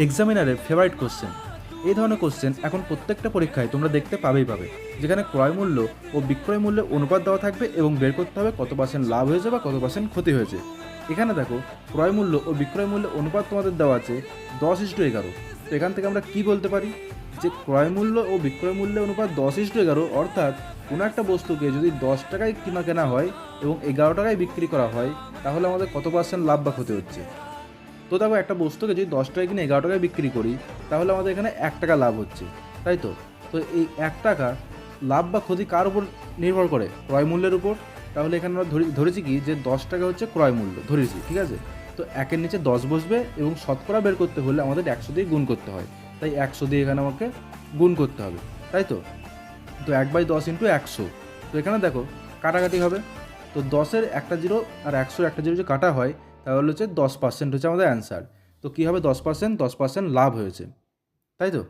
এক্সামিনারের favourite question. এই ধরনের question এখন প্রত্যেকটা পরীক্ষায় তোমরা দেখতে পাবে, যেখানে ক্রয় মূল্য ও বিক্রয় মূল্যের অনুপাত দেওয়া থাকবে এবং বের করতে হবে কত পার্সেন্ট লাভ হয়েছে বা কত পার্সেন্ট ক্ষতি হয়েছে। এখানে দেখো ক্রয় মূল্য ও বিক্রয় মূল্যের অনুপাত তোমাদের দেওয়া আছে 10:11। তো এখান থেকে আমরা কি বলতে পারি যে ক্রয় মূল্য ও বিক্রয় মূল্যের অনুপাত 10:11, অর্থাৎ কোনো একটা বস্তুকে যদি 10 টাকায় কেনা হয় এবং 11 টাকায় বিক্রি করা হয়, তাহলে আমাদের কত পার্সেন্ট লাভ বা ক্ষতি হচ্ছে। তো দেখো একটা বস্তুকে যদি 10 টাকায় কিনে 11 টাকায় বিক্রি করি, তাহলে আমাদের এখানে 1 টাকা লাভ হচ্ছে, তাই তো। তো এই 1 টাকা লাভ বা ক্ষতি কার উপর নির্ভর করে? ক্রয় মূল্যের উপর। তাহলে এখানে আমরা ধরেছি কি যে 10 টাকা হচ্ছে ক্রয় মূল্য ধরেছি, ঠিক আছে। তো 1-এর নিচে 10 বসবে এবং শতকরা বের করতে হলে আমাদের 100 দিয়ে গুণ করতে হয়, তাই 100 দিয়ে এখানে আমাকে গুণ করতে হবে, তাই তো। তো 1/10 ইন্টু 100। তো এখানে দেখো কাটাকাটি হবে। তো 10-এর একটা জিরো আর 100-এর একটা জিরো যে কাটা হয়, তাহলে হচ্ছে 10% হচ্ছে আমাদের অ্যান্সার। তো কী হবে? 10% লাভ হয়েছে, তাই তো।